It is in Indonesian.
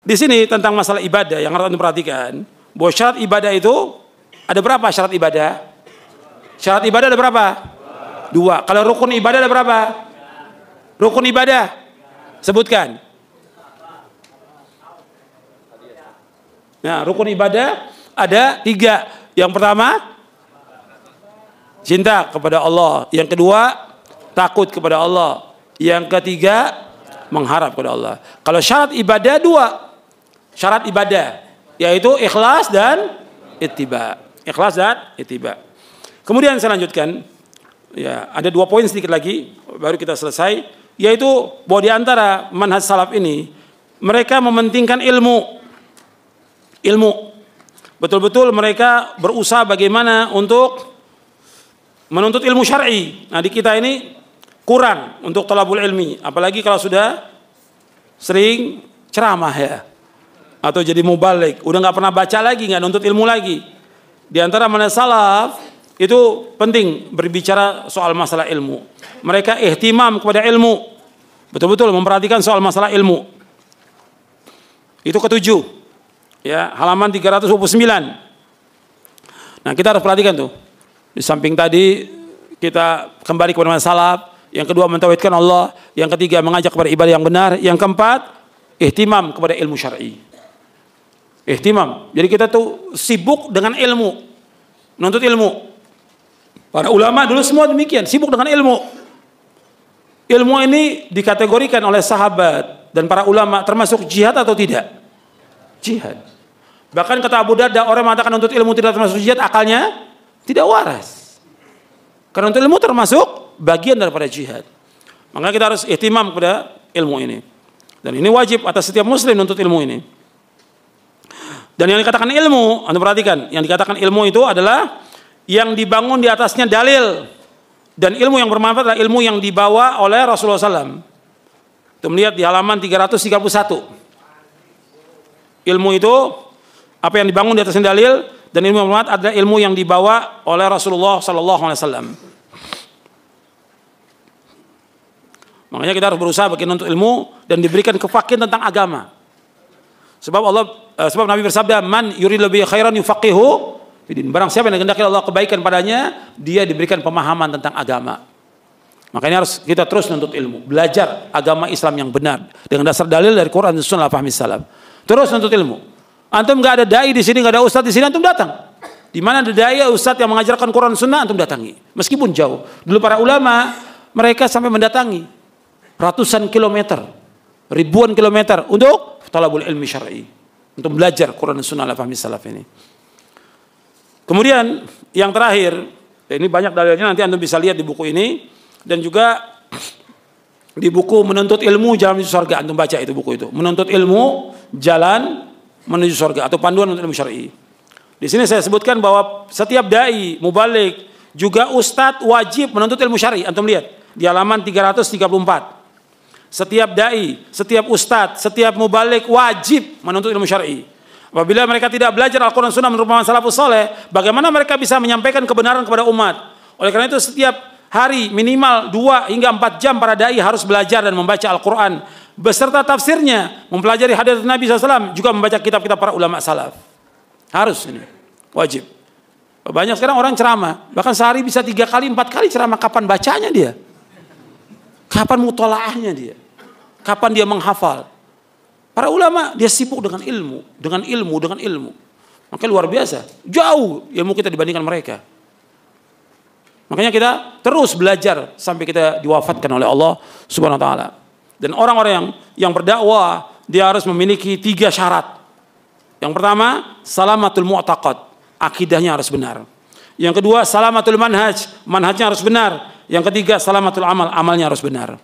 Di sini tentang masalah ibadah yang harus Anda perhatikan, bahwa syarat ibadah itu ada berapa syarat ibadah? Syarat ibadah ada berapa? 2. Kalau rukun ibadah ada berapa? Rukun ibadah sebutkan. Nah, rukun ibadah ada 3. Yang pertama, cinta kepada Allah. Yang kedua, takut kepada Allah. Yang ketiga, mengharap kepada Allah. Kalau syarat ibadah 2. Syarat ibadah yaitu ikhlas dan ittiba. Ikhlas dan ittiba. Kemudian saya lanjutkan. Ya, ada 2 poin sedikit lagi baru kita selesai, yaitu bahwa di antara manhaj salaf ini mereka mementingkan ilmu. Ilmu. Betul-betul mereka berusaha bagaimana untuk menuntut ilmu syar'i. Nah, di kita ini kurang untuk talabul ilmi, apalagi kalau sudah sering ceramah ya, atau jadi mubalik, udah nggak pernah baca lagi, nggak nuntut ilmu lagi. Di antara manhaj salaf itu penting berbicara soal masalah ilmu. Mereka ihtimam kepada ilmu, betul-betul memperhatikan soal masalah ilmu. Itu ketujuh, ya, halaman 329. Nah, kita harus perhatikan tuh. Di samping tadi kita kembali kepada manhaj salaf, yang kedua mentauhidkan Allah, yang ketiga mengajak kepada ibadah yang benar, yang keempat ihtimam kepada ilmu syar'i. Ihtimam. Jadi kita tuh sibuk dengan ilmu, menuntut ilmu. Para ulama dulu semua demikian, sibuk dengan ilmu. Ilmu ini dikategorikan oleh sahabat dan para ulama termasuk jihad atau tidak? Jihad. Bahkan kata Abu Darda, orang mengatakan untuk ilmu tidak termasuk jihad, akalnya tidak waras. Karena untuk ilmu termasuk bagian daripada jihad. Maka kita harus ihtimam kepada ilmu ini. Dan ini wajib atas setiap muslim untuk ilmu ini. Dan yang dikatakan ilmu, Anda perhatikan, yang dikatakan ilmu itu adalah yang dibangun di atasnya dalil. Dan ilmu yang bermanfaat adalah ilmu yang dibawa oleh Rasulullah SAW. Kita melihat di halaman 331. Ilmu itu, apa yang dibangun di atasnya dalil, dan ilmu yang bermanfaat adalah ilmu yang dibawa oleh Rasulullah SAW. Makanya kita harus berusaha bagaimana untuk ilmu dan diberikan kefakihan tentang agama. Sebab Nabi bersabda, man yuridillahu bihi khairan yufaqihu fiddin. Barang siapa yang dikehendaki Allah kebaikan padanya, dia diberikan pemahaman tentang agama. Makanya harus kita terus menuntut ilmu, belajar agama Islam yang benar dengan dasar dalil dari Quran dan Sunnah fahmi salaf. Terus menuntut ilmu. Antum nggak ada dai di sini, nggak ada ustadz di sini, antum datang. Di mana ada dai ustadz yang mengajarkan Quran dan Sunnah, antum datangi. Meskipun jauh. Dulu para ulama mereka sampai mendatangi ratusan kilometer, ribuan kilometer untuk talabul ilmi syar'i, untuk belajar Quran dan Sunnah ala fahmi salaf ini. Kemudian yang terakhir, ini banyak dalilnya, nanti Anda bisa lihat di buku ini, dan juga di buku Menuntut Ilmu Jalan Menuju Surga, Anda baca itu buku itu, Menuntut Ilmu Jalan Menuju Surga atau Panduan untuk Ilmu Syar'i. Di sini saya sebutkan bahwa setiap dai, mubalik, juga ustadz wajib menuntut ilmu syar'i. Antum lihat di halaman 334. Setiap dai, setiap ustadz, setiap mubalik wajib menuntut ilmu syar'i. Apabila mereka tidak belajar Al-Quran Sunnah menurut pemahaman salafus saleh, bagaimana mereka bisa menyampaikan kebenaran kepada umat? Oleh karena itu setiap hari minimal 2 hingga 4 jam para dai harus belajar dan membaca Al-Quran beserta tafsirnya, mempelajari hadits Nabi SAW, juga membaca kitab-kitab para ulama salaf. Harus ini, wajib. Banyak sekarang orang ceramah, bahkan sehari bisa 3 kali, 4 kali ceramah. Kapan bacanya dia? Kapan mutolaahnya dia? Kapan dia menghafal? Para ulama dia sibuk dengan ilmu, dengan ilmu, dengan ilmu. Maka luar biasa, jauh ilmu kita dibandingkan mereka. Makanya kita terus belajar sampai kita diwafatkan oleh Allah Subhanahu wa taala. Dan orang-orang yang berdakwah dia harus memiliki 3 syarat. Yang pertama, salamatul mu'taqad, akidahnya harus benar. Yang kedua, salamatul manhaj, manhajnya harus benar. Yang ketiga, salamatul amal, amalnya harus benar.